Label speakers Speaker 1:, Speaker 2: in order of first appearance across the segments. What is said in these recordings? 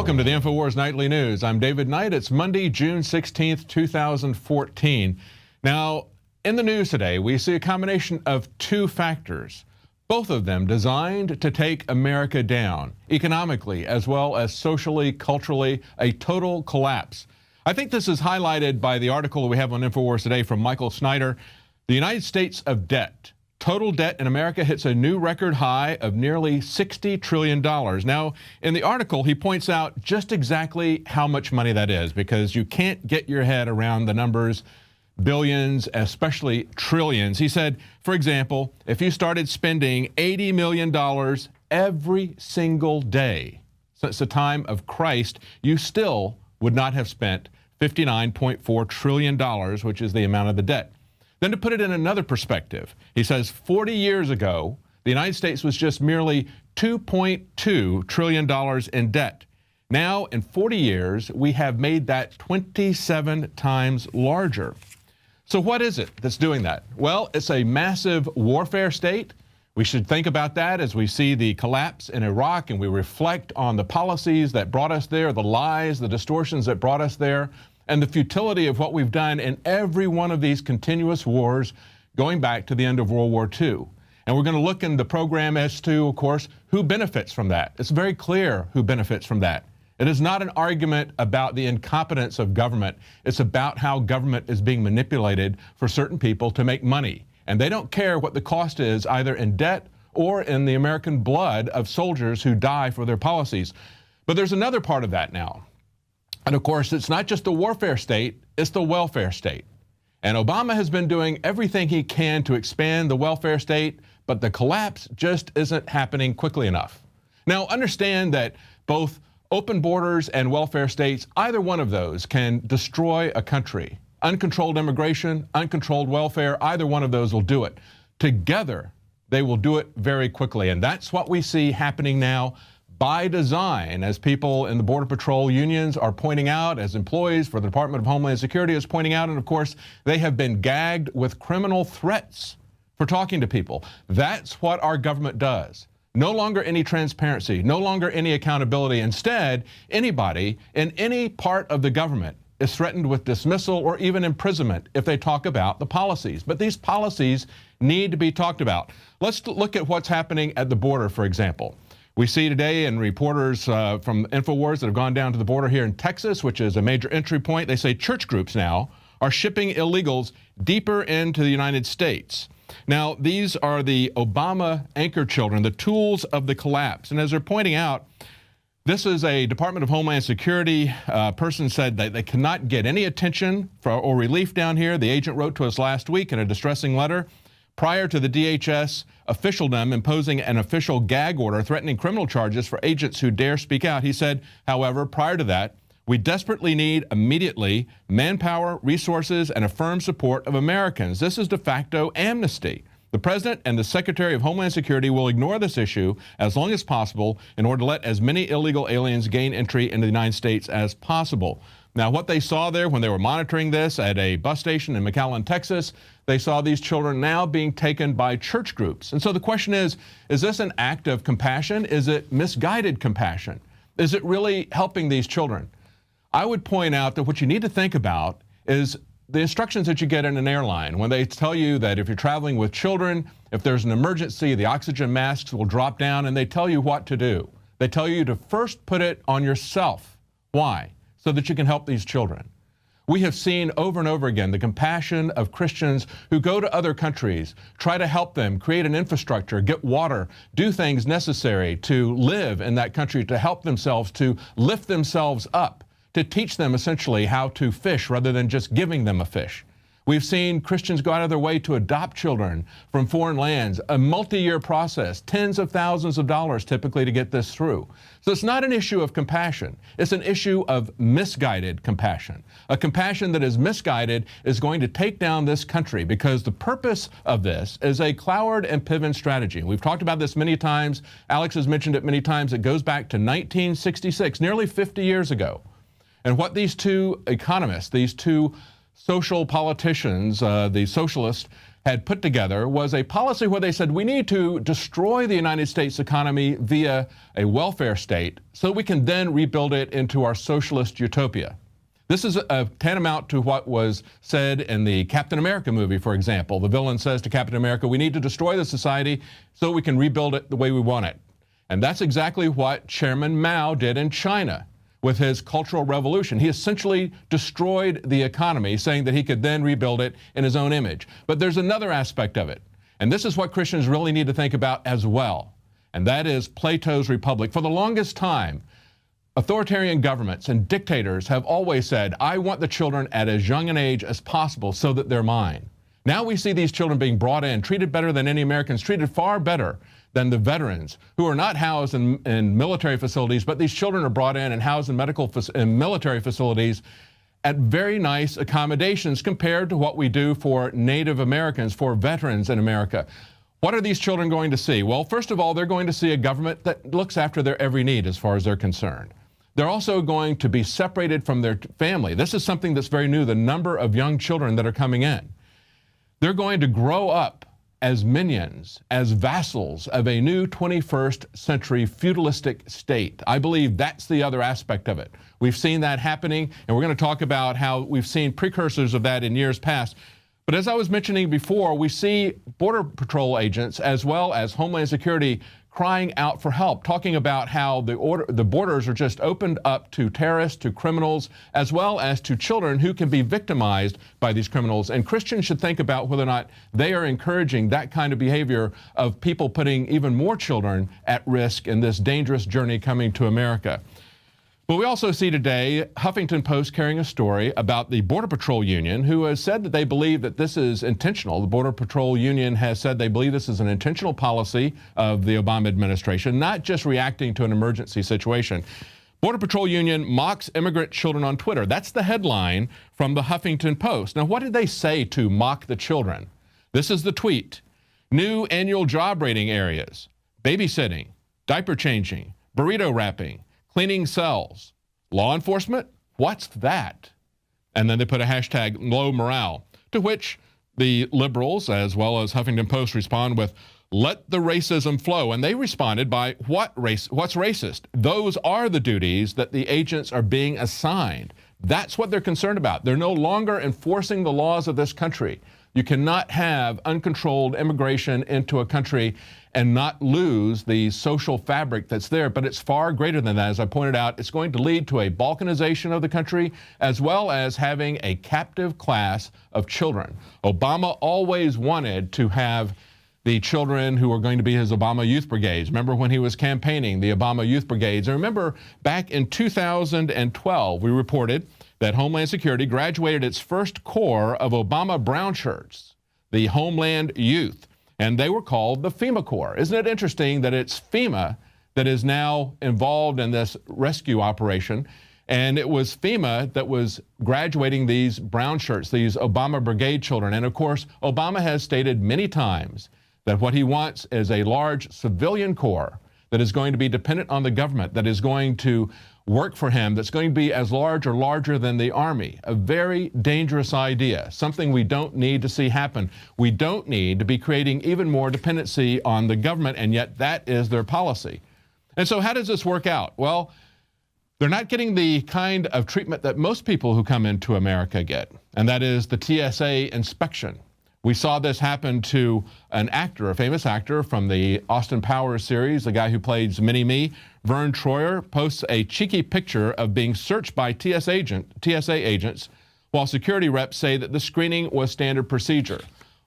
Speaker 1: Welcome to the InfoWars Nightly News. I'm David Knight. It's Monday, June 16th, 2014. Now, in the news today, we see a combination of two factors, both of them designed to take America down, economically as well as socially, culturally, a total collapse. I think this is highlighted by the article we have on InfoWars today from Michael Snyder. The United States of debt. Total debt in America hits a new record high of nearly $60 trillion. Now, in the article, he points out just exactly how much money that is, because you can't get your head around the numbers, billions, especially trillions. He said, for example, if you started spending $80 million every single day since the time of Christ, you still would not have spent $59.4 trillion, which is the amount of the debt. Then to put it in another perspective, he says 40 years ago, the United States was just merely $2.2 trillion in debt. Now, in 40 years, we have made that 27 times larger. So what is it that's doing that? Well, it's a massive warfare state. We should think about that as we see the collapse in Iraq and we reflect on the policies that brought us there, the lies, the distortions that brought us there, and the futility of what we've done in every one of these continuous wars going back to the end of World War II. And we're going to look in the program as to, of course, who benefits from that. It's very clear who benefits from that. It is not an argument about the incompetence of government. It's about how government is being manipulated for certain people to make money. And they don't care what the cost is, either in debt or in the American blood of soldiers who die for their policies. But there's another part of that now. And of course, it's not just the warfare state, it's the welfare state. And Obama has been doing everything he can to expand the welfare state, but the collapse just isn't happening quickly enough. Now, understand that both open borders and welfare states, either one of those can destroy a country. Uncontrolled immigration, uncontrolled welfare, either one of those will do it. Together, they will do it very quickly. And that's what we see happening now, by design, as people in the Border Patrol unions are pointing out, as employees for the Department of Homeland Security is pointing out, and of course, they have been gagged with criminal threats for talking to people. That's what our government does. No longer any transparency, no longer any accountability. Instead, anybody in any part of the government is threatened with dismissal or even imprisonment if they talk about the policies. But these policies need to be talked about. Let's look at what's happening at the border, for example. We see today in reporters from InfoWars that have gone down to the border here in Texas, which is a major entry point. They say church groups now are shipping illegals deeper into the United States. Now, these are the Obama anchor children, the tools of the collapse. And as they're pointing out, this is a Department of Homeland Security person said that they cannot get any attention or relief down here. The agent wrote to us last week in a distressing letter. Prior to the DHS officialdom imposing an official gag order threatening criminal charges for agents who dare speak out, he said, however, prior to that, we desperately need immediately manpower, resources, and a firm support of Americans. This is de facto amnesty. The President and the Secretary of Homeland Security will ignore this issue as long as possible in order to let as many illegal aliens gain entry into the United States as possible. Now, what they saw there when they were monitoring this at a bus station in McAllen, Texas, they saw these children now being taken by church groups. And so the question is this an act of compassion? Is it misguided compassion? Is it really helping these children? I would point out that what you need to think about is the instructions that you get in an airline when they tell you that if you're traveling with children, if there's an emergency, the oxygen masks will drop down, and they tell you what to do. They tell you to first put it on yourself. Why? So that you can help these children. We have seen over and over again the compassion of Christians who go to other countries, try to help them, create an infrastructure, get water, do things necessary to live in that country, to help themselves, to lift themselves up, to teach them essentially how to fish rather than just giving them a fish. We've seen Christians go out of their way to adopt children from foreign lands, a multi-year process, tens of thousands of dollars typically to get this through. So it's not an issue of compassion. It's an issue of misguided compassion. A compassion that is misguided is going to take down this country because the purpose of this is a Cloward and Piven strategy. We've talked about this many times. Alex has mentioned it many times. It goes back to 1966, nearly 50 years ago. And what these two economists, these two social politicians, the socialists, had put together was a policy where they said we need to destroy the United States economy via a welfare state so we can then rebuild it into our socialist utopia. This is tantamount to what was said in the Captain America movie, for example. The villain says to Captain America, we need to destroy the society so we can rebuild it the way we want it. And that's exactly what Chairman Mao did in China with his Cultural Revolution. He essentially destroyed the economy, saying that he could then rebuild it in his own image. But there's another aspect of it, and this is what Christians really need to think about as well, and that is Plato's Republic. For the longest time, authoritarian governments and dictators have always said, I want the children at as young an age as possible so that they're mine. Now we see these children being brought in, treated better than any Americans, treated far better than the veterans who are not housed in military facilities, but these children are brought in and housed in military facilities at very nice accommodations compared to what we do for Native Americans, for veterans in America. What are these children going to see? Well, first of all, they're going to see a government that looks after their every need as far as they're concerned. They're also going to be separated from their family. This is something that's very new, the number of young children that are coming in. They're going to grow up as minions, as vassals of a new 21st century feudalistic state. I believe that's the other aspect of it. We've seen that happening, and we're going to talk about how we've seen precursors of that in years past. But as I was mentioning before, we see Border Patrol agents as well as Homeland Security crying out for help, talking about how the borders are just opened up to terrorists, to criminals, as well as to children who can be victimized by these criminals. And Christians should think about whether or not they are encouraging that kind of behavior of people putting even more children at risk in this dangerous journey coming to America. But we also see today Huffington Post carrying a story about the Border Patrol Union, who has said that they believe that this is intentional. The Border Patrol Union has said they believe this is an intentional policy of the Obama administration, not just reacting to an emergency situation. Border Patrol Union mocks immigrant children on Twitter. That's the headline from the Huffington Post. Now, what did they say to mock the children? This is the tweet. New annual job rating areas: babysitting, diaper changing, burrito wrapping, cleaning cells. Law enforcement? What's that? And then they put a hashtag low morale, to which the liberals as well as Huffington Post respond with, let the racism flow. And they responded by, what's racist? Those are the duties that the agents are being assigned. That's what they're concerned about. They're no longer enforcing the laws of this country. You cannot have uncontrolled immigration into a country and not lose the social fabric that's there. But it's far greater than that. As I pointed out, it's going to lead to a balkanization of the country, as well as having a captive class of children. Obama always wanted to have the children who are going to be his Obama Youth Brigades. Remember when he was campaigning, the Obama Youth Brigades. And remember, back in 2012, we reported that Homeland Security graduated its first corps of Obama brown shirts, the Homeland Youth, and they were called the FEMA Corps. Isn't it interesting that it's FEMA that is now involved in this rescue operation? And it was FEMA that was graduating these brown shirts, these Obama Brigade children. And of course, Obama has stated many times that what he wants is a large civilian corps that is going to be dependent on the government, that is going to work for him, that's going to be as large or larger than the Army. A very dangerous idea, something we don't need to see happen. We don't need to be creating even more dependency on the government, and yet that is their policy. And so how does this work out? Well, they're not getting the kind of treatment that most people who come into America get, and that is the TSA inspection. We saw this happen to an actor, a famous actor from the Austin Powers series, the guy who plays Mini-Me. Vern Troyer posts a cheeky picture of being searched by TSA agents, while security reps say that the screening was standard procedure.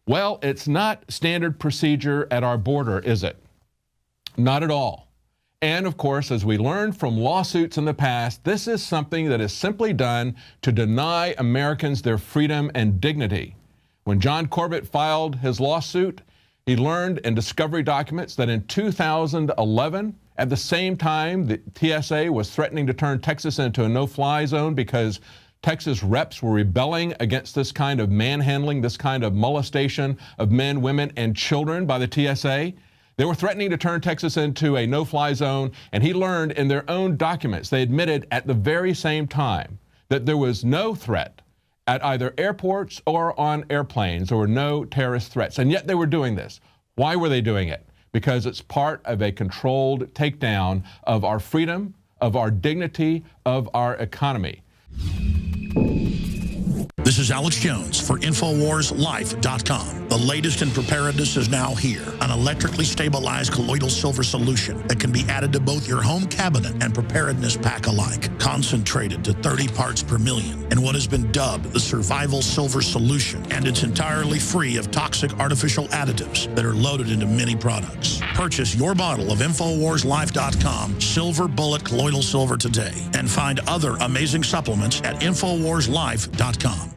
Speaker 1: Well, it's not standard procedure at our border, is it? Not at all. And of course, as we learned from lawsuits in the past, this is something that is simply done to deny Americans their freedom and dignity. When John Corbett filed his lawsuit, he learned in discovery documents that in 2011, at the same time, the TSA was threatening to turn Texas into a no-fly zone because Texas reps were rebelling against this kind of manhandling, this kind of molestation of men, women, and children by the TSA. They were threatening to turn Texas into a no-fly zone, and he learned in their own documents, they admitted at the very same time that there was no threat at either airports or on airplanes. There were no terrorist threats, and yet they were doing this. Why were they doing it? Because it's part of a controlled takedown of our freedom, of our dignity, of our economy.
Speaker 2: This is Alex Jones for InfoWarsLife.com. The latest in preparedness is now here. An electrically stabilized colloidal silver solution that can be added to both your home cabinet and preparedness pack alike. Concentrated to 30 parts per million in what has been dubbed the survival silver solution. And it's entirely free of toxic artificial additives that are loaded into many products. Purchase your bottle of InfoWarsLife.com Silver Bullet Colloidal Silver today and find other amazing supplements at InfoWarsLife.com.